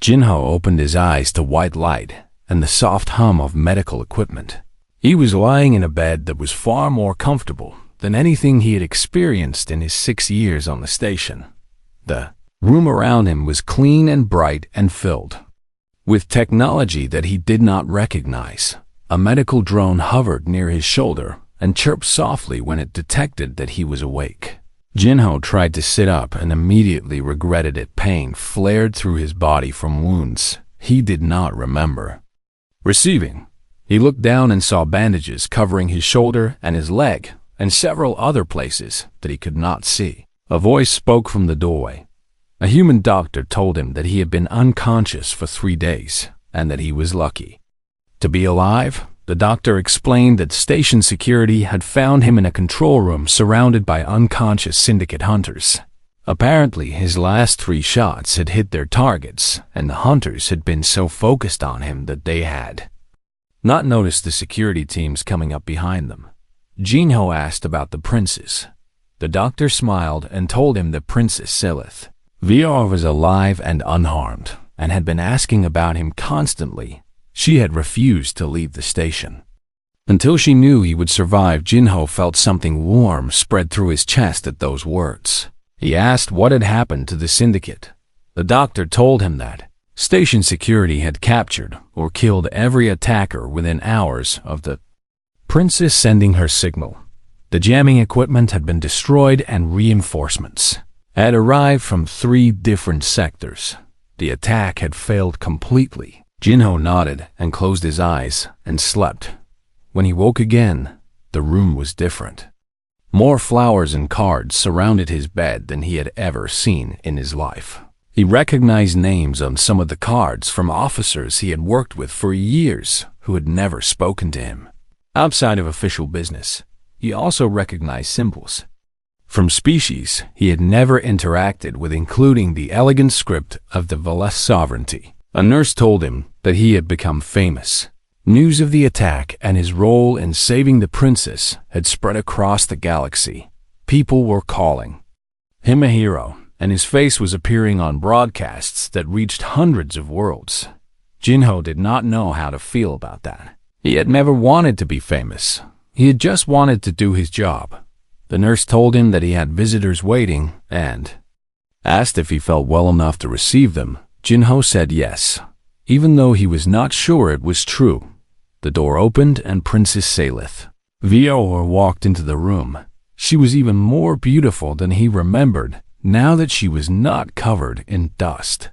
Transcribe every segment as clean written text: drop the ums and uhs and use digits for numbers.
Jinho opened his eyes to white light and the soft hum of medical equipment. He was lying in a bed that was far more comfortable than anything he had experienced in his 6 years on the station. The room around him was clean and bright and filled with technology that he did not recognize. A medical drone hovered near his shoulder and chirped softly when it detected that he was awake. Jinho tried to sit up and immediately regretted it. Pain flared through his body from wounds he did not remember receiving. He looked down and saw bandages covering his shoulder and his leg and several other places that he could not see. A voice spoke from the doorway. A human doctor told him that he had been unconscious for 3 days and that he was lucky to be alive. The doctor explained that station security had found him in a control room surrounded by unconscious syndicate hunters. Apparently, his last 3 shots had hit their targets, and the hunters had been so focused on him that they had not noticed the security teams coming up behind them. Jinho asked about the princess. The doctor smiled and told him that Princess Silith VR was alive and unharmed, and had been asking about him constantly. She had refused to leave the station until she knew he would survive. Jinho felt something warm spread through his chest at those words. He asked what had happened to the syndicate. The doctor told him that station security had captured or killed every attacker within hours of the princess sending her signal. The jamming equipment had been destroyed and reinforcements had arrived from 3 different sectors. The attack had failed completely. Jinho nodded and closed his eyes and slept. When he woke again, the room was different. More flowers and cards surrounded his bed than he had ever seen in his life. He recognized names on some of the cards from officers he had worked with for years who had never spoken to him. Outside of official business, he also recognized symbols from species he had never interacted with, including the elegant script of the Veles sovereignty. A nurse told him that he had become famous. News of the attack and his role in saving the princess had spread across the galaxy. People were calling him a hero, and his face was appearing on broadcasts that reached hundreds of worlds. Jinho did not know how to feel about that. He had never wanted to be famous. He had just wanted to do his job. The nurse told him that he had visitors waiting and asked if he felt well enough to receive them. Jinho said yes, even though he was not sure it was true. The door opened and Princess Silith VR walked into the room. She was even more beautiful than he remembered, now that she was not covered in dust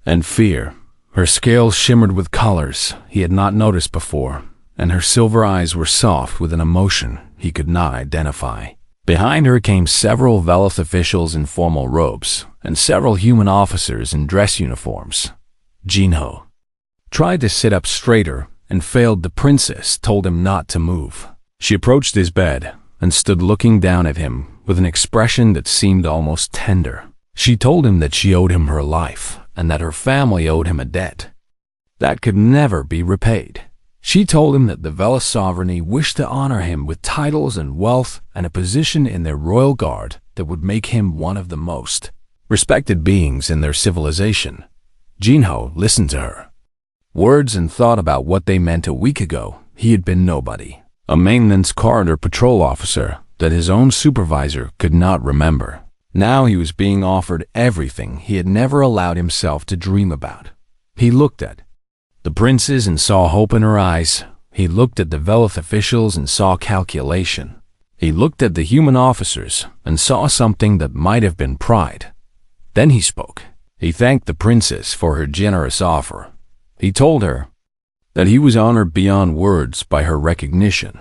and fear. Her scales shimmered with colors he had not noticed before, and her silver eyes were soft with an emotion he could not identify. Behind her came several Veles officials in formal robes and several human officers in dress uniforms. Jinho tried to sit up straighter and failed. The princess told him not to move. She approached his bed and stood looking down at him with an expression that seemed almost tender. She told him that she owed him her life and that her family owed him a debt that could never be repaid. She told him that the Veles sovereignty wished to honor him with titles and wealth and a position in their royal guard that would make him one of the most respected beings in their civilization. Jinho listened to her words and thought about what they meant. A week ago, he had been nobody, a maintenance corridor patrol officer that his own supervisor could not remember. Now he was being offered everything he had never allowed himself to dream about. He looked at the princess and saw hope in her eyes. He looked at the Veles officials and saw calculation. He looked at the human officers and saw something that might have been pride. Then he spoke. He thanked the princess for her generous offer. He told her that he was honored beyond words by her recognition,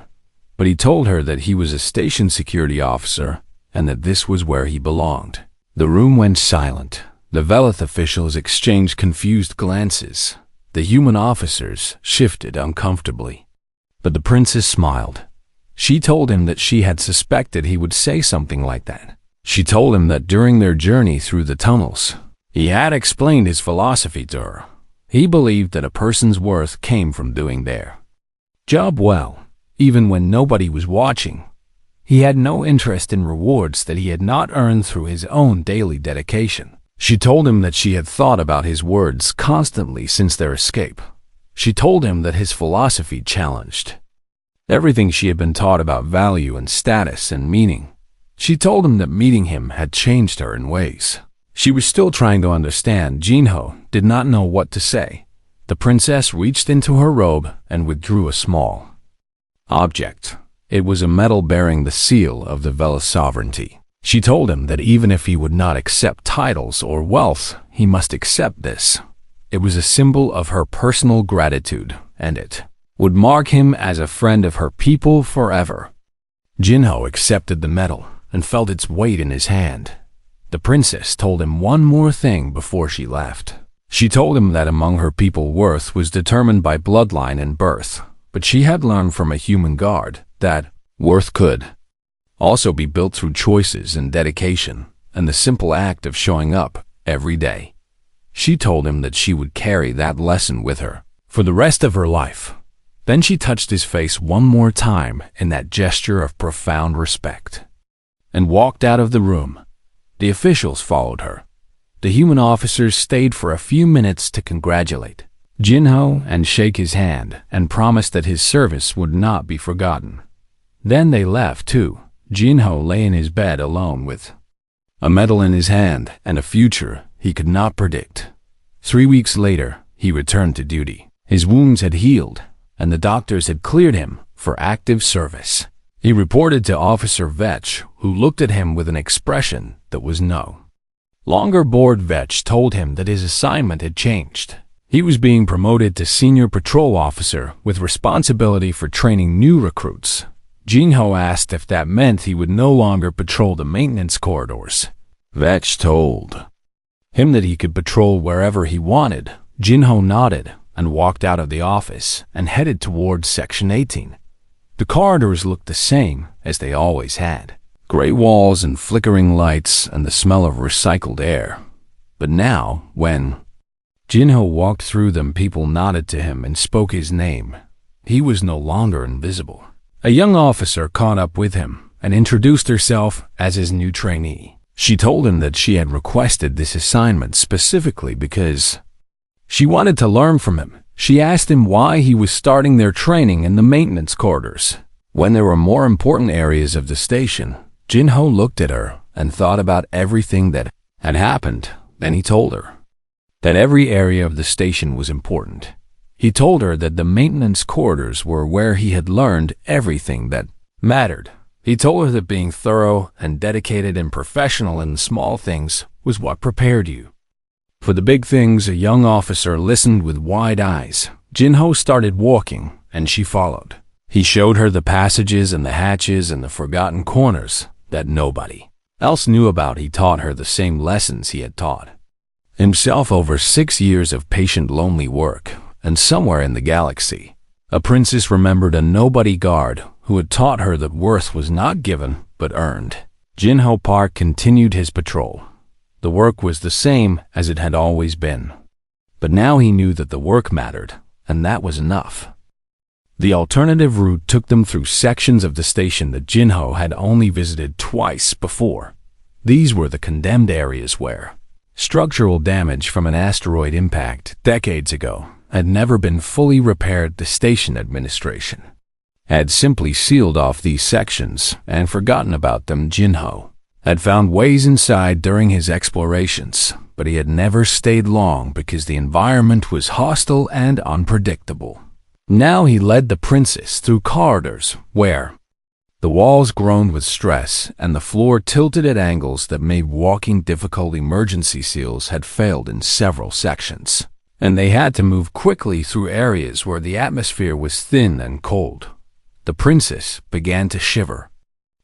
but he told her that he was a station security officer and that this was where he belonged. The room went silent. The Veles officials exchanged confused glances. The human officers shifted uncomfortably. But the princess smiled. She told him that she had suspected he would say something like that. She told him that during their journey through the tunnels, he had explained his philosophy to her. He believed that a person's worth came from doing their job well, even when nobody was watching. He had no interest in rewards that he had not earned through his own daily dedication. She told him that she had thought about his words constantly since their escape. She told him that his philosophy challenged everything she had been taught about value and status and meaning. She told him that meeting him had changed her in ways she was still trying to understand. Jinho did not know what to say. The princess reached into her robe and withdrew a small object. It was a medal bearing the seal of the Vela sovereignty. She told him that even if he would not accept titles or wealth, he must accept this. It was a symbol of her personal gratitude, and it would mark him as a friend of her people forever. Jinho accepted the medal and felt its weight in his hand. The princess told him one more thing before she left. She told him that among her people worth was determined by bloodline and birth, but she had learned from a human guard that worth could also be built through choices and dedication and the simple act of showing up every day. She told him that she would carry that lesson with her for the rest of her life. Then she touched his face one more time in that gesture of profound respect and walked out of the room. The officials followed her. The human officers stayed for a few minutes to congratulate Jinho and shake his hand and promise that his service would not be forgotten. Then they left too. Jinho lay in his bed alone with a medal in his hand and a future he could not predict. 3 weeks later, he returned to duty. His wounds had healed, and the doctors had cleared him for active service. He reported to Officer Vetch, who looked at him with an expression that was no longer bored. Vetch told him that his assignment had changed. He was being promoted to Senior Patrol Officer with responsibility for training new recruits. Jinho asked if that meant he would no longer patrol the maintenance corridors. Vetch told him that he could patrol wherever he wanted. Jinho nodded and walked out of the office and headed towards Section 18. The corridors looked the same as they always had. Gray walls and flickering lights and the smell of recycled air. But now, when Jinho walked through them, people nodded to him and spoke his name. He was no longer invisible. A young officer caught up with him and introduced herself as his new trainee. She told him that she had requested this assignment specifically because she wanted to learn from him. She asked him why he was starting their training in the maintenance quarters when there were more important areas of the station. Jinho looked at her and thought about everything that had happened. Then he told her that every area of the station was important. He told her that the maintenance corridors were where he had learned everything that mattered. He told her that being thorough and dedicated and professional in the small things was what prepared you for the big things. A young officer listened with wide eyes. Jinho started walking, and she followed. He showed her the passages and the hatches and the forgotten corners that nobody else knew about. He taught her the same lessons he had taught himself over 6 years of patient, lonely work. And somewhere in the galaxy, a princess remembered a nobody guard who had taught her that worth was not given but earned. Jinho Park continued his patrol. The work was the same as it had always been. But now he knew that the work mattered, and that was enough. The alternative route took them through sections of the station that Jinho had only visited twice before. These were the condemned areas where structural damage from an asteroid impact decades ago had never been fully repaired. The station administration had simply sealed off these sections and forgotten about them. Jinho had found ways inside during his explorations, but he had never stayed long because the environment was hostile and unpredictable. Now he led the princess through corridors where the walls groaned with stress and the floor tilted at angles that made walking difficult. Emergency seals had failed in several sections, and they had to move quickly through areas where the atmosphere was thin and cold. The princess began to shiver,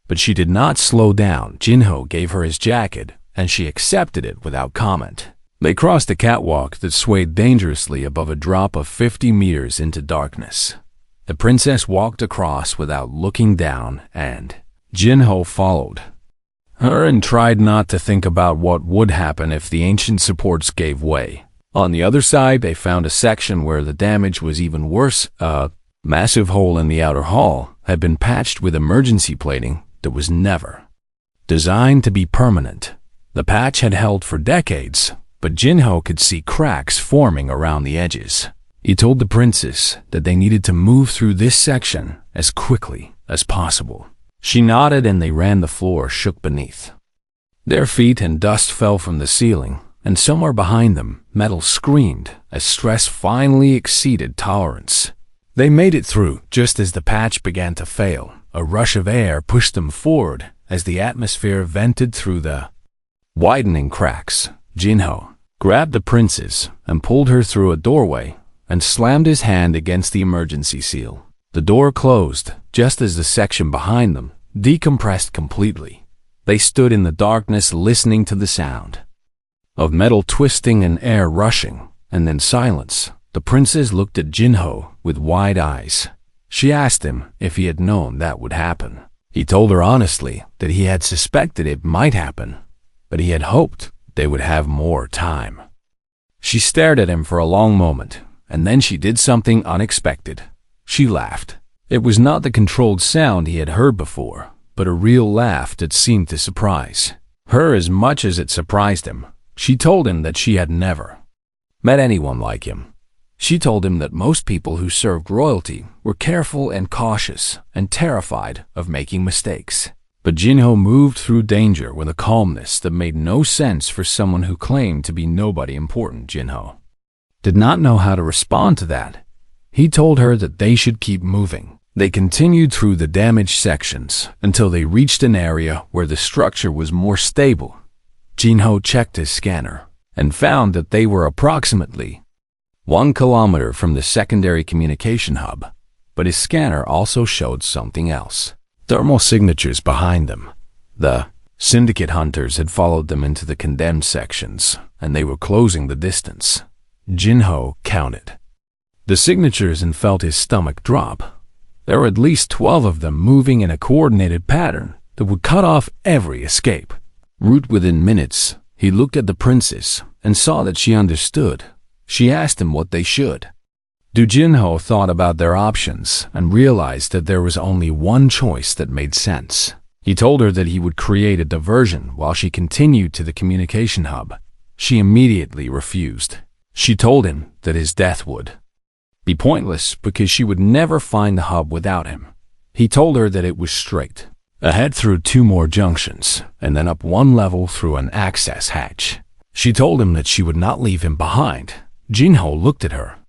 but she did not slow down. Jinho gave her his jacket, and she accepted it without comment. They crossed a catwalk that swayed dangerously above a drop of 50 meters into darkness. The princess walked across without looking down, and Jinho followed her and tried not to think about what would happen if the ancient supports gave way. On the other side, they found a section where the damage was even worse. A massive hole in the outer hull had been patched with emergency plating that was never designed to be permanent. The patch had held for decades, but Jinho could see cracks forming around the edges. He told the princess that they needed to move through this section as quickly as possible. She nodded and they ran. The floor shook beneath their feet and dust fell from the ceiling, and somewhere behind them, metal screamed as stress finally exceeded tolerance. They made it through just as the patch began to fail. A rush of air pushed them forward as the atmosphere vented through the widening cracks. Jinho grabbed the princess and pulled her through a doorway and slammed his hand against the emergency seal. The door closed just as the section behind them decompressed completely. They stood in the darkness listening to the sound of metal twisting and air rushing, and then silence. The princess looked at Jinho with wide eyes. She asked him if he had known that would happen. He told her honestly that he had suspected it might happen, but he had hoped they would have more time. She stared at him for a long moment, and then she did something unexpected. She laughed. It was not the controlled sound he had heard before, but a real laugh that seemed to surprise her as much as it surprised him. She told him that she had never met anyone like him. She told him that most people who served royalty were careful and cautious and terrified of making mistakes. But Jinho moved through danger with a calmness that made no sense for someone who claimed to be nobody important. Jinho did not know how to respond to that. He told her that they should keep moving. They continued through the damaged sections until they reached an area where the structure was more stable. Jinho checked his scanner and found that they were approximately 1 kilometer from the secondary communication hub, but his scanner also showed something else. Thermal signatures behind them. The syndicate hunters had followed them into the condemned sections, and they were closing the distance. Jinho counted the signatures and felt his stomach drop. There were at least 12 of them moving in a coordinated pattern that would cut off every escape route within minutes. He looked at the princess and saw that she understood. She asked him what they should do. Jinho thought about their options and realized that there was only one choice that made sense. He told her that he would create a diversion while she continued to the communication hub. She immediately refused. She told him that his death would be pointless because she would never find the hub without him. He told her that it was straight ahead through 2 more junctions and then up 1 level through an access hatch. She told him that she would not leave him behind. Jinho looked at her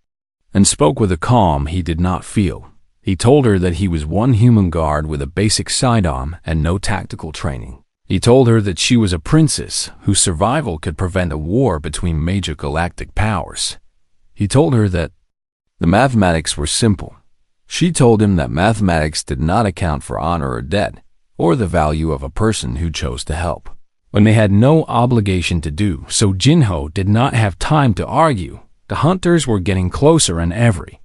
and spoke with a calm he did not feel. He told her that he was one human guard with a basic sidearm and no tactical training. He told her that she was a princess whose survival could prevent a war between major galactic powers. He told her that the mathematics were simple. She told him that mathematics did not account for honor or debt, or the value of a person who chose to help when they had no obligation to do so. Jinho did not have time to argue. The hunters were getting closer, and every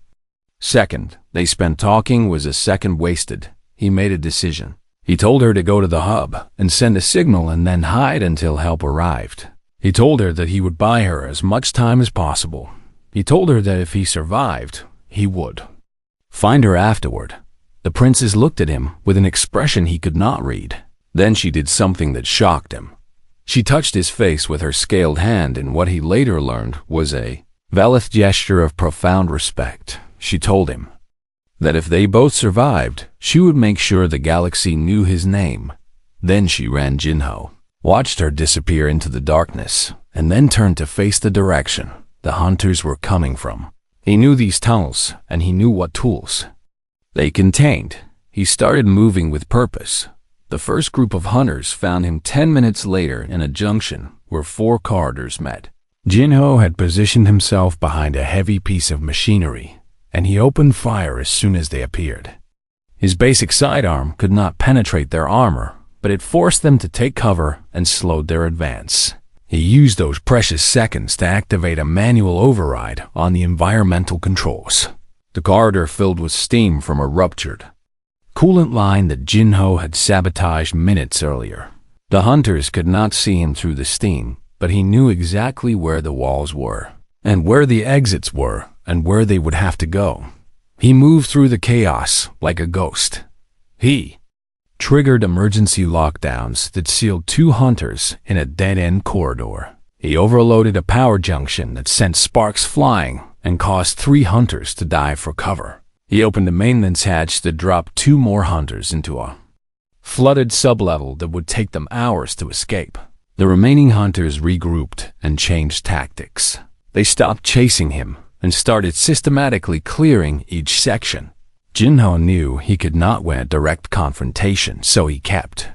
second they spent talking was a second wasted. He made a decision. He told her to go to the hub and send a signal and then hide until help arrived. He told her that he would buy her as much time as possible. He told her that if he survived, he would find her afterward. The princess looked at him with an expression he could not read. Then she did something that shocked him. She touched his face with her scaled hand in what he later learned was a valid gesture of profound respect. She told him that if they both survived, she would make sure the galaxy knew his name. Then she ran. Jinho watched her disappear into the darkness and then turned to face the direction the hunters were coming from. He knew these tunnels, and he knew what tools they contained. He started moving with purpose. The first group of hunters found him 10 minutes later in a junction where 4 corridors met. Jinho had positioned himself behind a heavy piece of machinery, and he opened fire as soon as they appeared. His basic sidearm could not penetrate their armor, but it forced them to take cover and slowed their advance. He used those precious seconds to activate a manual override on the environmental controls. The corridor filled with steam from a ruptured coolant line that Jinho had sabotaged minutes earlier. The hunters could not see him through the steam, but he knew exactly where the walls were, and where the exits were, and where they would have to go. He moved through the chaos like a ghost. He triggered emergency lockdowns that sealed 2 hunters in a dead-end corridor. He overloaded a power junction that sent sparks flying and caused 3 hunters to dive for cover. He opened a maintenance hatch that dropped 2 more hunters into a flooded sublevel that would take them hours to escape. The remaining hunters regrouped and changed tactics. They stopped chasing him and started systematically clearing each section. Jinho knew he could not win a direct confrontation, so he kept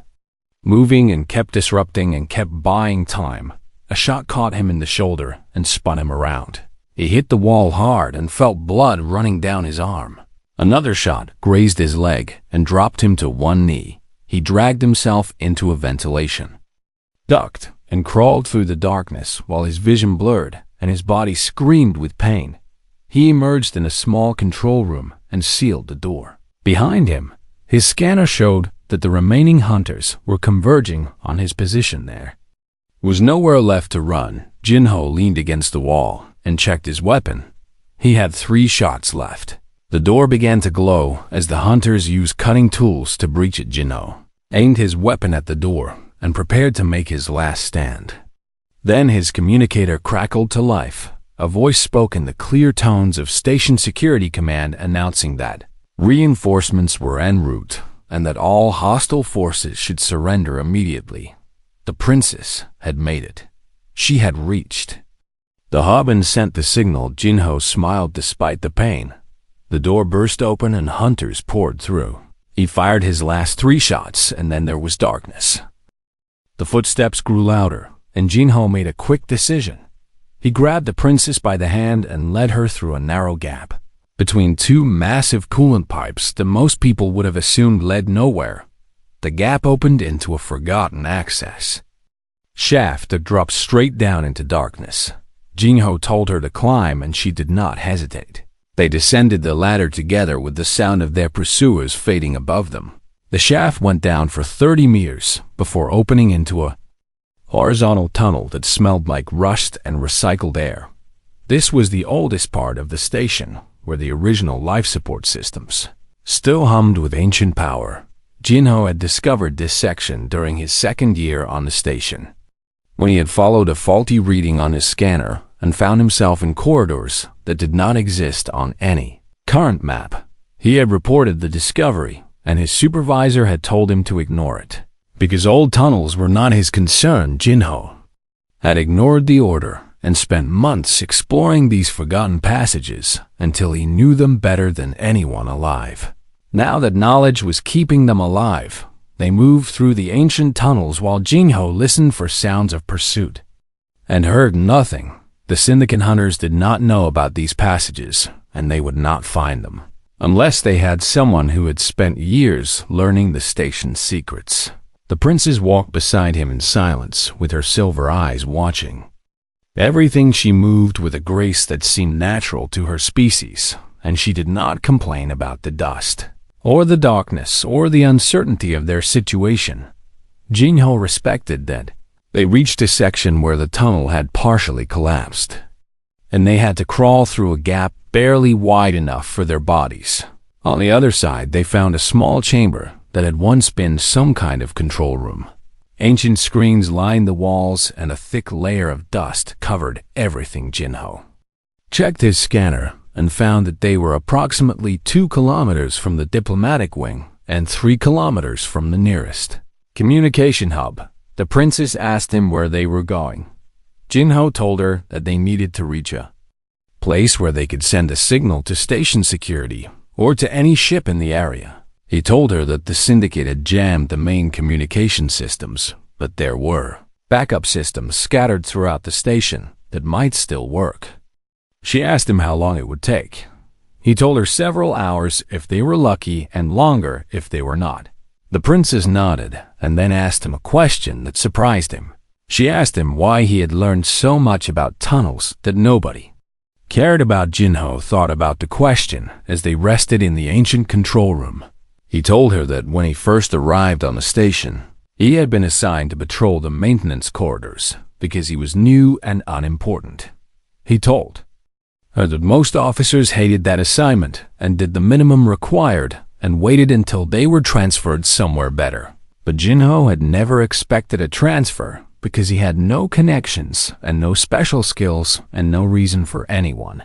moving and kept disrupting and kept buying time. A shot caught him in the shoulder and spun him around. He hit the wall hard and felt blood running down his arm. Another shot grazed his leg and dropped him to one knee. He dragged himself into a ventilation, ducked, and crawled through the darkness while his vision blurred and his body screamed with pain. He emerged in a small control room and sealed the door. Behind him, his scanner showed that the remaining hunters were converging on his position there. There was nowhere left to run. Jinho leaned against the wall and checked his weapon. He had 3 shots left. The door began to glow as the hunters used cutting tools to breach it. Jinho aimed his weapon at the door and prepared to make his last stand. Then his communicator crackled to life. A voice spoke in the clear tones of Station Security Command announcing that reinforcements were en route and that all hostile forces should surrender immediately. The princess had made it. She had reached the hub and sent the signal. Jinho smiled despite the pain. The door burst open and hunters poured through. He fired his last 3 shots and then there was darkness. The footsteps grew louder and Jinho made a quick decision. He grabbed the princess by the hand and led her through a narrow gap between 2 massive coolant pipes that most people would have assumed led nowhere. The gap opened into a forgotten access shaft that dropped straight down into darkness. Jinho told her to climb and she did not hesitate. They descended the ladder together with the sound of their pursuers fading above them. The shaft went down for 30 meters before opening into a horizontal tunnel that smelled like rust and recycled air. This was the oldest part of the station, where the original life support systems still hummed with ancient power. Jinho had discovered this section during his 2nd year on the station, when he had followed a faulty reading on his scanner and found himself in corridors that did not exist on any current map. He had reported the discovery, and his supervisor had told him to ignore it. Because old tunnels were not his concern, Jinho had ignored the order and spent months exploring these forgotten passages until he knew them better than anyone alive. Now that knowledge was keeping them alive, they moved through the ancient tunnels while Jinho listened for sounds of pursuit and heard nothing. The Syndicate hunters did not know about these passages, and they would not find them unless they had someone who had spent years learning the station's secrets. The princess walked beside him in silence, with her silver eyes watching everything. She moved with a grace that seemed natural to her species, and she did not complain about the dust, or the darkness, or the uncertainty of their situation. Jinho respected that. They reached a section where the tunnel had partially collapsed, and they had to crawl through a gap barely wide enough for their bodies. On the other side, they found a small chamber that had once been some kind of control room. Ancient screens lined the walls and a thick layer of dust covered everything. Jinho checked his scanner and found that they were approximately 2 kilometers from the diplomatic wing and 3 kilometers from the nearest communication hub. The princess asked him where they were going. Jinho told her that they needed to reach a place where they could send a signal to station security or to any ship in the area. He told her that the Syndicate had jammed the main communication systems, but there were backup systems scattered throughout the station that might still work. She asked him how long it would take. He told her several hours if they were lucky and longer if they were not. The princess nodded and then asked him a question that surprised him. She asked him why he had learned so much about tunnels that nobody cared about. Jinho thought about the question as they rested in the ancient control room. He told her that when he first arrived on the station, he had been assigned to patrol the maintenance corridors because he was new and unimportant. He told her that most officers hated that assignment and did the minimum required and waited until they were transferred somewhere better. But Jinho had never expected a transfer because he had no connections and no special skills and no reason for anyone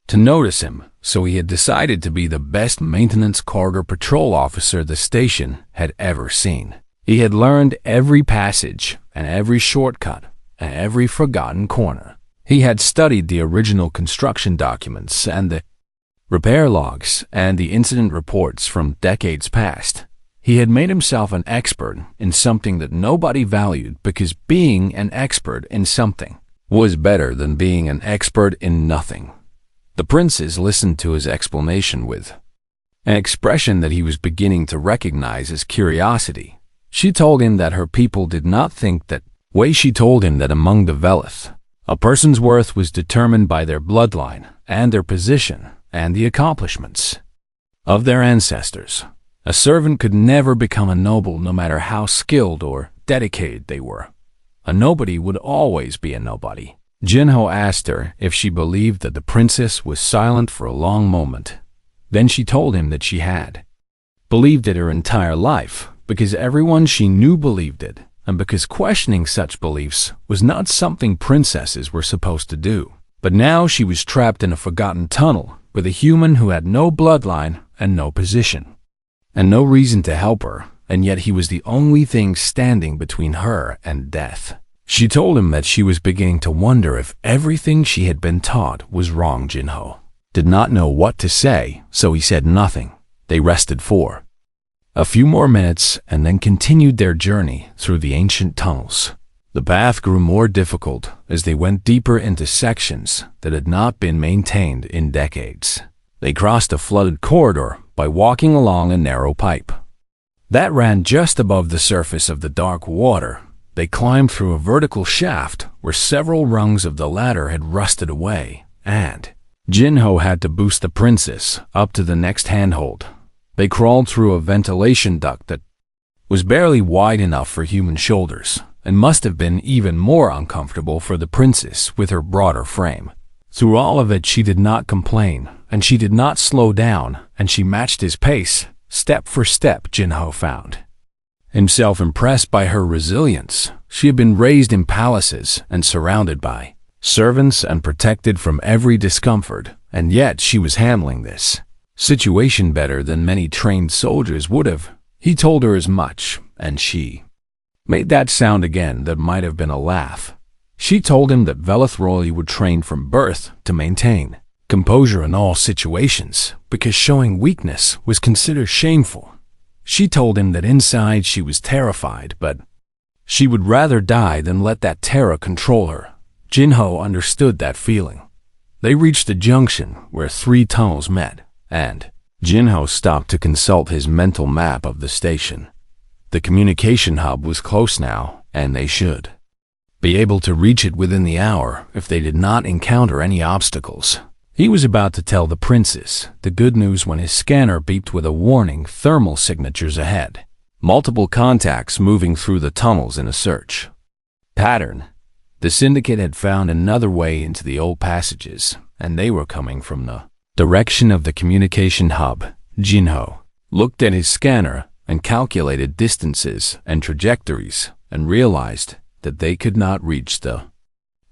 to notice him, so he had decided to be the best maintenance cargo patrol officer the station had ever seen. He had learned every passage and every shortcut and every forgotten corner. He had studied the original construction documents and the repair logs and the incident reports from decades past. He had made himself an expert in something that nobody valued because being an expert in something was better than being an expert in nothing. The princess listened to his explanation with an expression that he was beginning to recognize as curiosity. She told him that her people did not think that way. She told him that among the Velith, a person's worth was determined by their bloodline and their position and the accomplishments of their ancestors. A servant could never become a noble no matter how skilled or dedicated they were. A nobody would always be a nobody. Jinho asked her if she believed that the princess was silent for a long moment. Then she told him that she had believed it her entire life because everyone she knew believed it, and because questioning such beliefs was not something princesses were supposed to do. But now she was trapped in a forgotten tunnel with a human who had no bloodline and no position and no reason to help her, and yet he was the only thing standing between her and death. She told him that she was beginning to wonder if everything she had been taught was wrong. Jinho did not know what to say, so he said nothing. They rested for a few more minutes and then continued their journey through the ancient tunnels. The path grew more difficult as they went deeper into sections that had not been maintained in decades. They crossed a flooded corridor by walking along a narrow pipe that ran just above the surface of the dark water. They climbed through a vertical shaft where several rungs of the ladder had rusted away, and Jinho had to boost the princess up to the next handhold. They crawled through a ventilation duct that was barely wide enough for human shoulders, and must have been even more uncomfortable for the princess with her broader frame. Through all of it she did not complain, and she did not slow down, and she matched his pace, step for step. Jinho found himself impressed by her resilience. She had been raised in palaces and surrounded by servants and protected from every discomfort, and yet she was handling this situation better than many trained soldiers would have. He told her as much, and she made that sound again that might have been a laugh. She told him that Velith royalty would train from birth to maintain composure in all situations, because showing weakness was considered shameful. She told him that inside she was terrified, but she would rather die than let that terror control her. Jinho understood that feeling. They reached a junction where 3 tunnels met, and Jinho stopped to consult his mental map of the station. The communication hub was close now, and they should be able to reach it within the hour if they did not encounter any obstacles. He was about to tell the princess the good news when his scanner beeped with a warning: thermal signatures ahead. Multiple contacts moving through the tunnels in a search pattern. The syndicate had found another way into the old passages, and they were coming from the direction of the communication hub. Jinho looked at his scanner and calculated distances and trajectories and realized that they could not reach the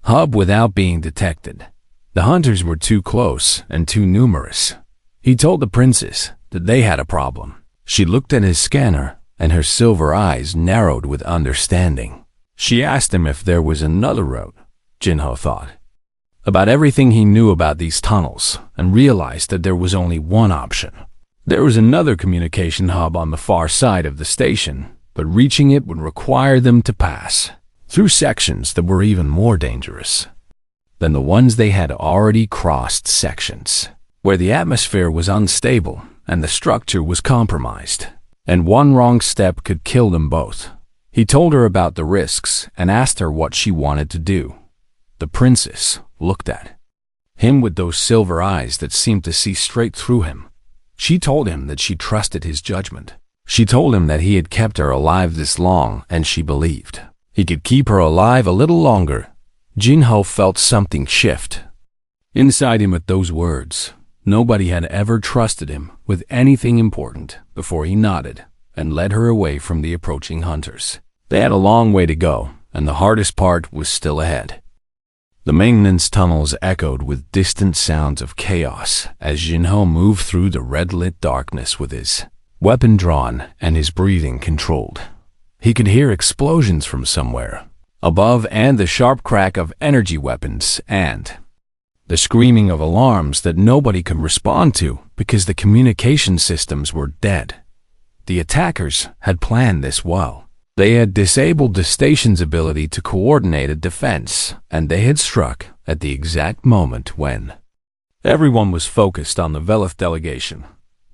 hub without being detected. The hunters were too close and too numerous. He told the princess that they had a problem. She looked at his scanner, and her silver eyes narrowed with understanding. She asked him if there was another route. Jinho thought about everything he knew about these tunnels and realized that there was only one option. There was another communication hub on the far side of the station, but reaching it would require them to pass through sections that were even more dangerous than the ones they had already crossed, sections where the atmosphere was unstable and the structure was compromised, and one wrong step could kill them both. He told her about the risks and asked her what she wanted to do. The princess looked at him with those silver eyes that seemed to see straight through him. She told him that she trusted his judgment. She told him that he had kept her alive this long, and she believed he could keep her alive a little longer. Jinho felt something shift inside him at those words. Nobody had ever trusted him with anything important before he nodded and led her away from the approaching hunters. They had a long way to go, and the hardest part was still ahead. The maintenance tunnels echoed with distant sounds of chaos as Jinho moved through the red-lit darkness with his weapon drawn and his breathing controlled. He could hear explosions from somewhere above and the sharp crack of energy weapons and the screaming of alarms that nobody could respond to because the communication systems were dead. The attackers had planned this well. They had disabled the station's ability to coordinate a defense, and they had struck at the exact moment when everyone was focused on the Velith delegation.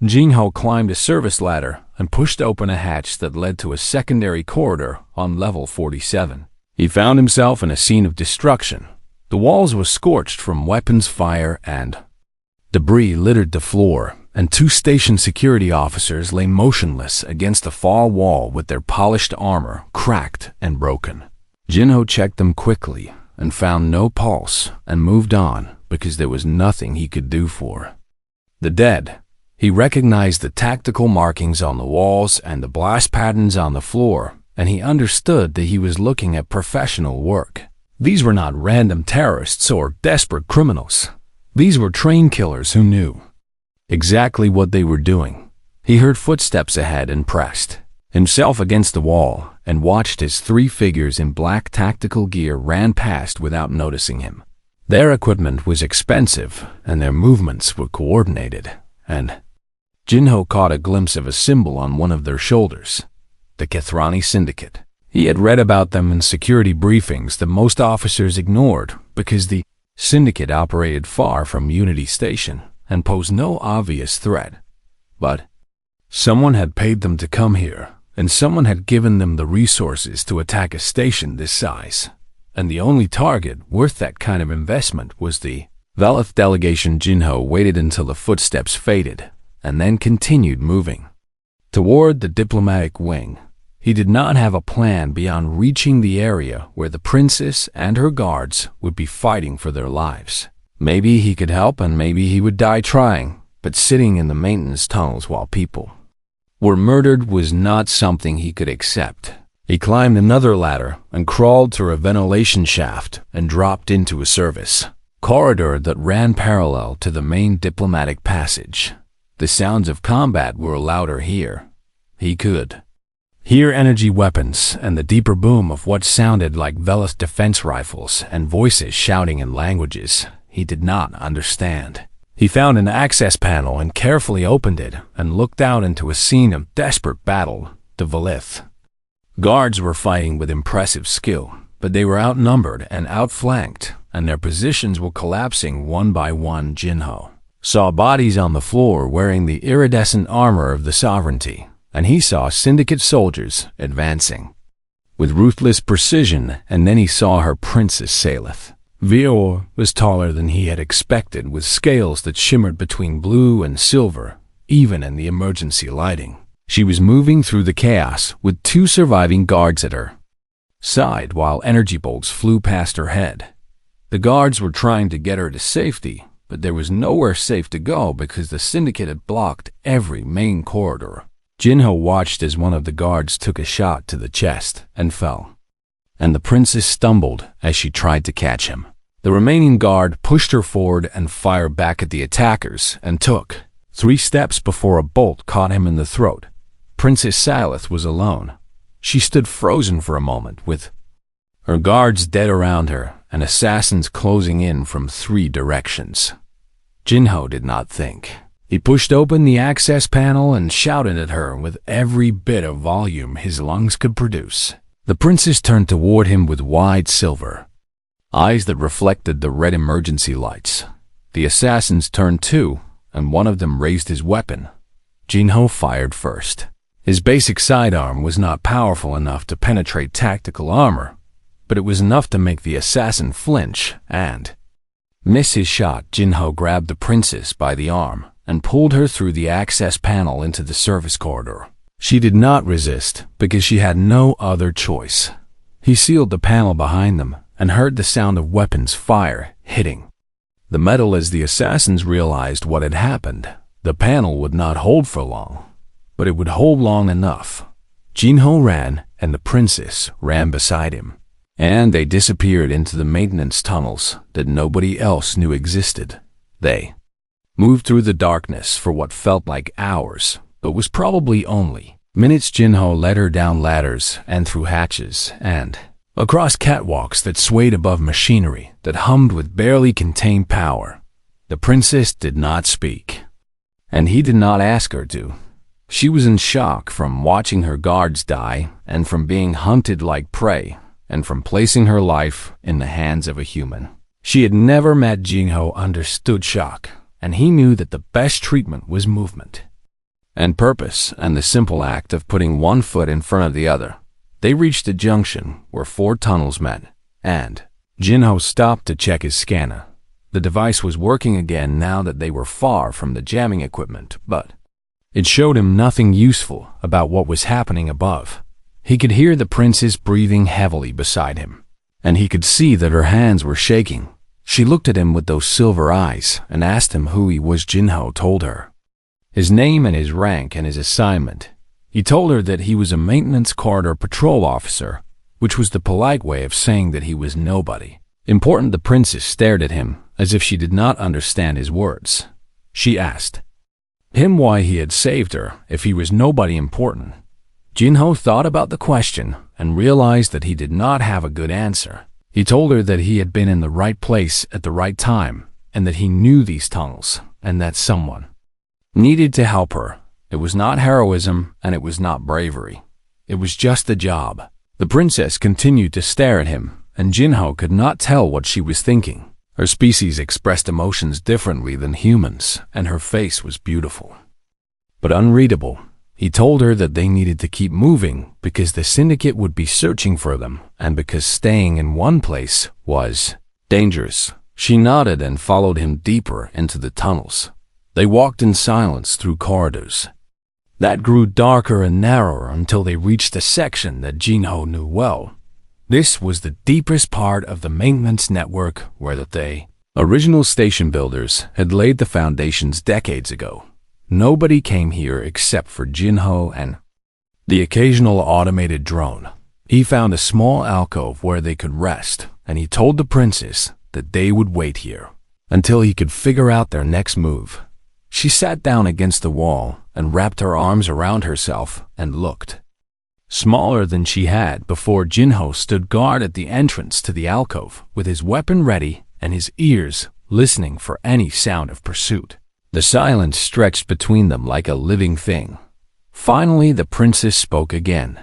Jinho climbed a service ladder and pushed open a hatch that led to a secondary corridor on level 47. He found himself in a scene of destruction. The walls were scorched from weapons fire and debris littered the floor, and 2 station security officers lay motionless against the far wall with their polished armor cracked and broken. Jinho checked them quickly and found no pulse and moved on because there was nothing he could do for the dead. He recognized the tactical markings on the walls and the blast patterns on the floor, and he understood that he was looking at professional work. These were not random terrorists or desperate criminals. These were trained killers who knew exactly what they were doing. He heard footsteps ahead and pressed himself against the wall and watched as 3 figures in black tactical gear ran past without noticing him. Their equipment was expensive and their movements were coordinated, and Jinho caught a glimpse of a symbol on one of their shoulders, the Kethrani Syndicate. He had read about them in security briefings that most officers ignored because the Syndicate operated far from Unity Station and posed no obvious threat. But someone had paid them to come here, and someone had given them the resources to attack a station this size. And the only target worth that kind of investment was the Velith delegation. Jinho waited until the footsteps faded and then continued moving toward the diplomatic wing. He did not have a plan beyond reaching the area where the princess and her guards would be fighting for their lives. Maybe he could help and maybe he would die trying, but sitting in the maintenance tunnels while people were murdered was not something he could accept. He climbed another ladder and crawled through a ventilation shaft and dropped into a service corridor that ran parallel to the main diplomatic passage. The sounds of combat were louder here. He could hear energy weapons and the deeper boom of what sounded like Velith defense rifles and voices shouting in languages he did not understand. He found an access panel and carefully opened it and looked out into a scene of desperate battle. The Velith guards were fighting with impressive skill, but they were outnumbered and outflanked, and their positions were collapsing one by one. Jinho saw bodies on the floor wearing the iridescent armor of the sovereignty, and he saw Syndicate soldiers advancing with ruthless precision, and then he saw her Princess Salith. Vior was taller than he had expected, with scales that shimmered between blue and silver, even in the emergency lighting. She was moving through the chaos with 2 surviving guards at her side while energy bolts flew past her head. The guards were trying to get her to safety, but there was nowhere safe to go because the Syndicate had blocked every main corridor. Jinho watched as one of the guards took a shot to the chest and fell, and the princess stumbled as she tried to catch him. The remaining guard pushed her forward and fired back at the attackers and took 3 steps before a bolt caught him in the throat. Princess Salith was alone. She stood frozen for a moment, with her guards dead around her and assassins closing in from 3 directions. Jinho did not think. He pushed open the access panel and shouted at her with every bit of volume his lungs could produce. The princess turned toward him with wide silver eyes that reflected the red emergency lights. The assassins turned too, and one of them raised his weapon. Jinho fired first. His basic sidearm was not powerful enough to penetrate tactical armor, but it was enough to make the assassin flinch and miss his shot. Jinho grabbed the princess by the arm and pulled her through the access panel into the service corridor. She did not resist because she had no other choice. He sealed the panel behind them and heard the sound of weapons fire hitting the metal. As the assassins realized what had happened, the panel would not hold for long, but it would hold long enough. Jinho ran, and the princess ran beside him, and they disappeared into the maintenance tunnels that nobody else knew existed. They moved through the darkness for what felt like hours, but was probably only minutes. Jinho led her down ladders and through hatches and across catwalks that swayed above machinery that hummed with barely contained power. The princess did not speak, and he did not ask her to. She was in shock from watching her guards die, and from being hunted like prey, and from placing her life in the hands of a human. She had never met. Jinho understood shock, and he knew that the best treatment was movement and purpose and the simple act of putting one foot in front of the other. They reached a junction where 4 tunnels met, and Jinho stopped to check his scanner. The device was working again now that they were far from the jamming equipment, but it showed him nothing useful about what was happening above. He could hear the princess breathing heavily beside him, and he could see that her hands were shaking. She looked at him with those silver eyes and asked him who he was. Jinho told her his name and his rank and his assignment. He told her that he was a maintenance corridor patrol officer, which was the polite way of saying that he was nobody important. The princess stared at him as if she did not understand his words. She asked him why he had saved her if he was nobody important. Jinho thought about the question and realized that he did not have a good answer. He told her that he had been in the right place at the right time, and that he knew these tunnels, and that someone needed to help her. It was not heroism, and it was not bravery. It was just the job. The princess continued to stare at him, and Jinho could not tell what she was thinking. Her species expressed emotions differently than humans, and her face was beautiful, but unreadable. He told her that they needed to keep moving because the syndicate would be searching for them, and because staying in one place was dangerous. She nodded and followed him deeper into the tunnels. They walked in silence through corridors that grew darker and narrower until they reached a section that Jinho knew well. This was the deepest part of the maintenance network where the original station builders had laid the foundations decades ago. Nobody came here except for Jinho and the occasional automated drone. He found a small alcove where they could rest, and he told the princess that they would wait here until he could figure out their next move. She sat down against the wall and wrapped her arms around herself and looked smaller than she had before. Jinho stood guard at the entrance to the alcove with his weapon ready and his ears listening for any sound of pursuit. The silence stretched between them like a living thing. Finally, the princess spoke again.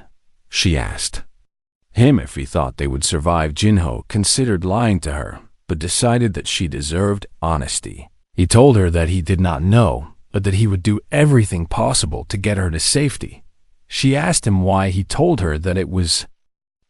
She asked him if he thought they would survive. Jinho considered lying to her, but decided that she deserved honesty. He told her that he did not know, but that he would do everything possible to get her to safety. She asked him why he told her that it was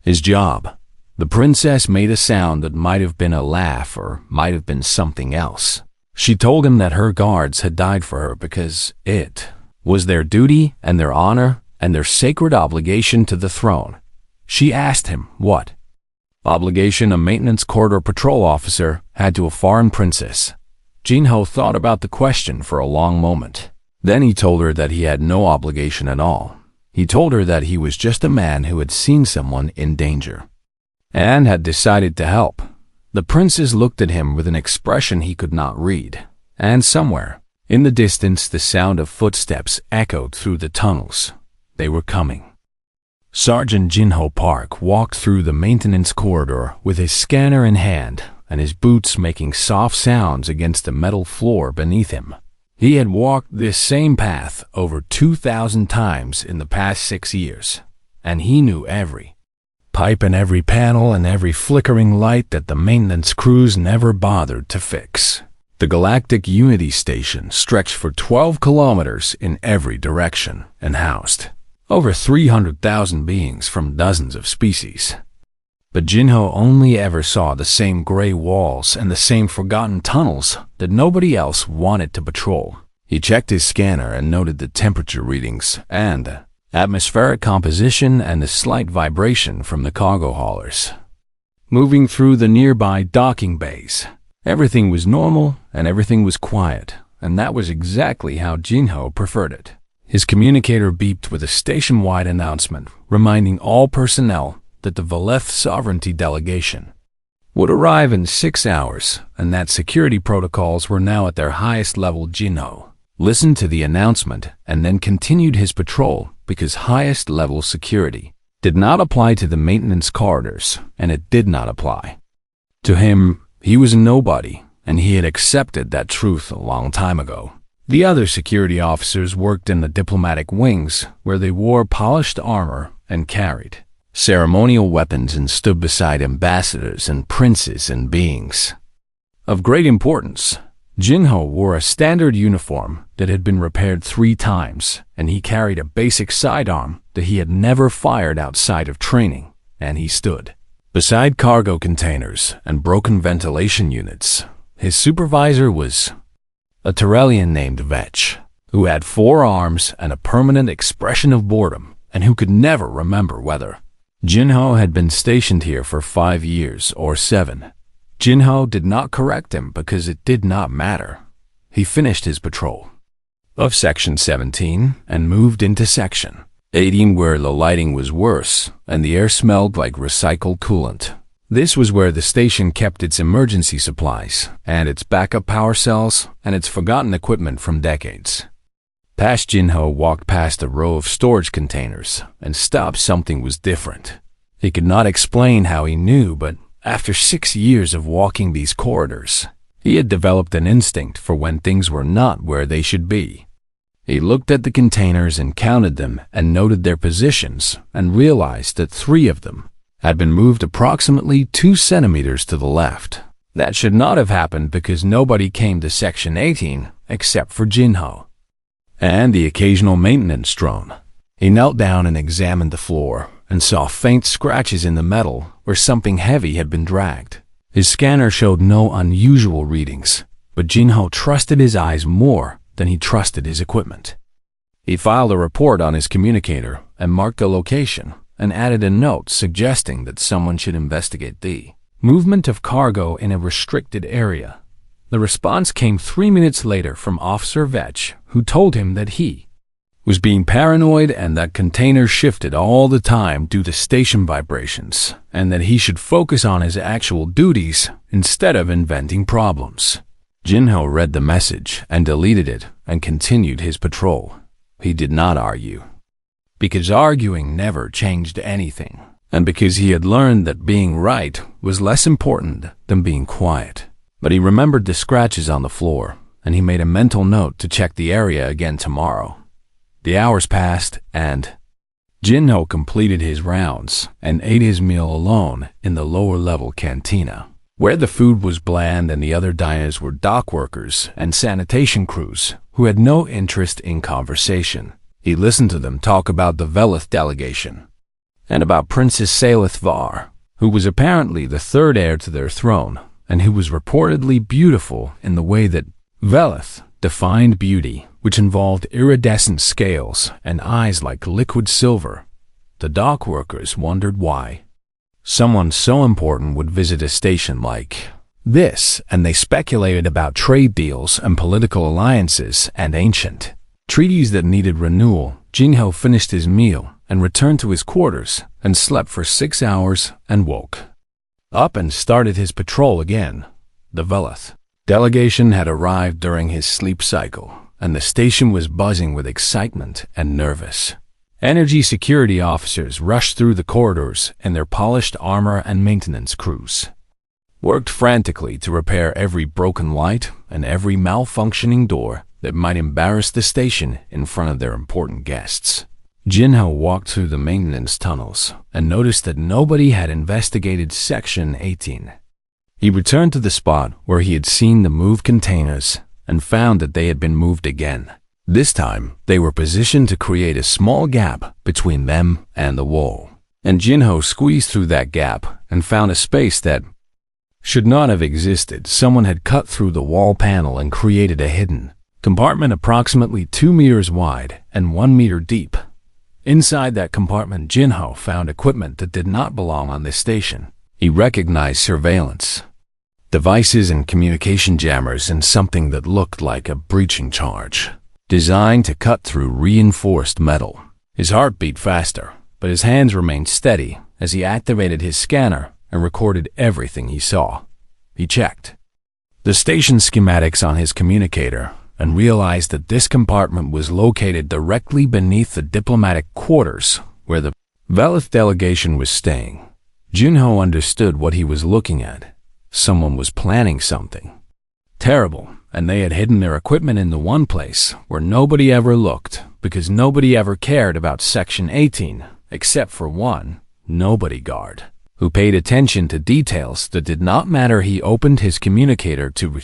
his job. The princess made a sound that might have been a laugh or might have been something else. She told him that her guards had died for her because it was their duty and their honor and their sacred obligation to the throne. She asked him what obligation a maintenance corridor patrol officer had to a foreign princess. Jinho thought about the question for a long moment. Then he told her that he had no obligation at all. He told her that he was just a man who had seen someone in danger and had decided to help. The princess looked at him with an expression he could not read, and somewhere in the distance the sound of footsteps echoed through the tunnels. They were coming. Sergeant Jinho Park walked through the maintenance corridor with his scanner in hand and his boots making soft sounds against the metal floor beneath him. He had walked this same path over 2,000 times in the past 6 years, and he knew every pipe and every panel and every flickering light that the maintenance crews never bothered to fix. The Galactic Unity Station stretched for 12 kilometers in every direction and housed over 300,000 beings from dozens of species. But Jinho only ever saw the same gray walls and the same forgotten tunnels that nobody else wanted to patrol. He checked his scanner and noted the temperature readings and atmospheric composition and the slight vibration from the cargo haulers moving through the nearby docking bays. Everything was normal and everything was quiet, and that was exactly how Jinho preferred it. His communicator beeped with a station-wide announcement reminding all personnel that the Veleth Sovereignty delegation would arrive in 6 hours and that security protocols were now at their highest level. Jinho listened to the announcement and then continued his patrol because highest level security did not apply to the maintenance corridors, and it did not apply to him. He was a nobody, and he had accepted that truth a long time ago. The other security officers worked in the diplomatic wings, where they wore polished armor and carried ceremonial weapons and stood beside ambassadors and princes and beings of great importance. Jinho wore a standard uniform that had been repaired 3 times, and he carried a basic sidearm that he had never fired outside of training, and he stood beside cargo containers and broken ventilation units. His supervisor was a Tyrellian named Vetch, who had 4 arms and a permanent expression of boredom, and who could never remember whether Jinho had been stationed here for 5 years or 7. Jinho did not correct him because it did not matter. He finished his patrol of Section 17 and moved into Section 18, where the lighting was worse and the air smelled like recycled coolant. This was where the station kept its emergency supplies and its backup power cells and its forgotten equipment from decades. Jinho walked past a row of storage containers and stopped. Something was different. He could not explain how he knew, but after 6 years of walking these corridors, he had developed an instinct for when things were not where they should be. He looked at the containers and counted them and noted their positions and realized that 3 of them had been moved approximately 2 centimeters to the left. That should not have happened because nobody came to Section 18 except for Jinho and the occasional maintenance drone. He knelt down and examined the floor and saw faint scratches in the metal where something heavy had been dragged. His scanner showed no unusual readings, but Jinho trusted his eyes more than he trusted his equipment. He filed a report on his communicator and marked the location and added a note suggesting that someone should investigate the movement of cargo in a restricted area. The response came 3 minutes later from Officer Vetch, who told him that he was being paranoid and that containers shifted all the time due to station vibrations, and that he should focus on his actual duties instead of inventing problems. Jinho read the message and deleted it and continued his patrol. He did not argue, because arguing never changed anything, and because he had learned that being right was less important than being quiet. But he remembered the scratches on the floor, and he made a mental note to check the area again tomorrow. The hours passed, and Jinho completed his rounds and ate his meal alone in the lower-level cantina, where the food was bland and the other diners were dock workers and sanitation crews who had no interest in conversation. He listened to them talk about the Veleth delegation and about Princess Salith Var, who was apparently the 3rd heir to their throne, and who was reportedly beautiful in the way that Veleth defined beauty, which involved iridescent scales and eyes like liquid silver. The dock workers wondered why someone so important would visit a station like this, and they speculated about trade deals and political alliances and ancient treaties that needed renewal. Jinho finished his meal and returned to his quarters and slept for 6 hours and woke up and started his patrol again. The Veleth delegation had arrived during his sleep cycle, and the station was buzzing with excitement and nervous. Energy security officers rushed through the corridors in their polished armor, and maintenance crews worked frantically to repair every broken light and every malfunctioning door that might embarrass the station in front of their important guests. Jinho walked through the maintenance tunnels and noticed that nobody had investigated Section 18. He returned to the spot where he had seen the moved containers and found that they had been moved again. This time, they were positioned to create a small gap between them and the wall, and Jinho squeezed through that gap and found a space that should not have existed. Someone had cut through the wall panel and created a hidden compartment approximately 2 meters wide and 1 meter deep. Inside that compartment, Jinho found equipment that did not belong on this station. He recognized surveillance devices and communication jammers, and something that looked like a breaching charge, designed to cut through reinforced metal. His heart beat faster, but his hands remained steady as he activated his scanner and recorded everything he saw. He checked the station schematics on his communicator and realized that this compartment was located directly beneath the diplomatic quarters where the Velith delegation was staying. Junho understood what he was looking at. Someone was planning something terrible, and they had hidden their equipment in the one place where nobody ever looked, because nobody ever cared about Section 18, except for one nobody guard, who paid attention to details that did not matter. He opened his communicator to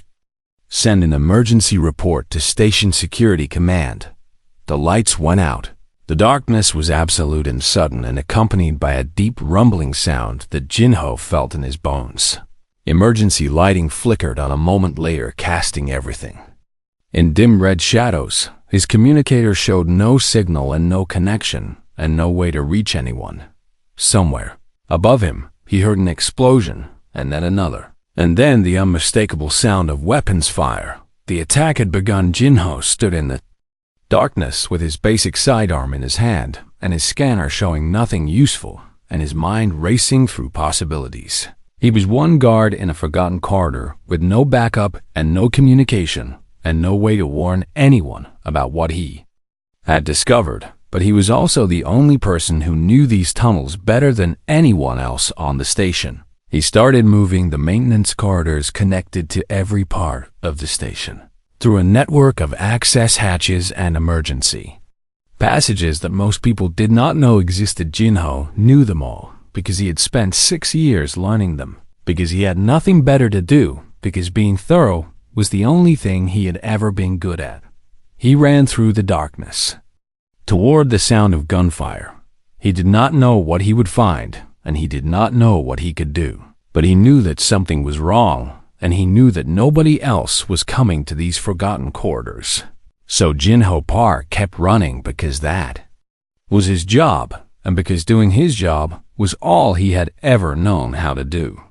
send an emergency report to Station Security Command. The lights went out. The darkness was absolute and sudden, and accompanied by a deep rumbling sound that Jinho felt in his bones. Emergency lighting flickered on a moment later, casting everything in dim red shadows. His communicator showed no signal and no connection, and no way to reach anyone. Somewhere above him, he heard an explosion, and then another, and then the unmistakable sound of weapons fire. The attack had begun. Jinho stood in the darkness with his basic sidearm in his hand and his scanner showing nothing useful, and his mind racing through possibilities. He was one guard in a forgotten corridor with no backup and no communication and no way to warn anyone about what he had discovered. But he was also the only person who knew these tunnels better than anyone else on the station. He started moving the maintenance corridors connected to every part of the station through a network of access hatches and emergency passages that most people did not know existed. Jinho knew them all because he had spent 6 years learning them, because he had nothing better to do, because being thorough was the only thing he had ever been good at. He ran through the darkness toward the sound of gunfire. He did not know what he would find, and he did not know what he could do, but he knew that something was wrong, and he knew that nobody else was coming to these forgotten corridors. So Jinho Park kept running because that was his job, and because doing his job was all he had ever known how to do.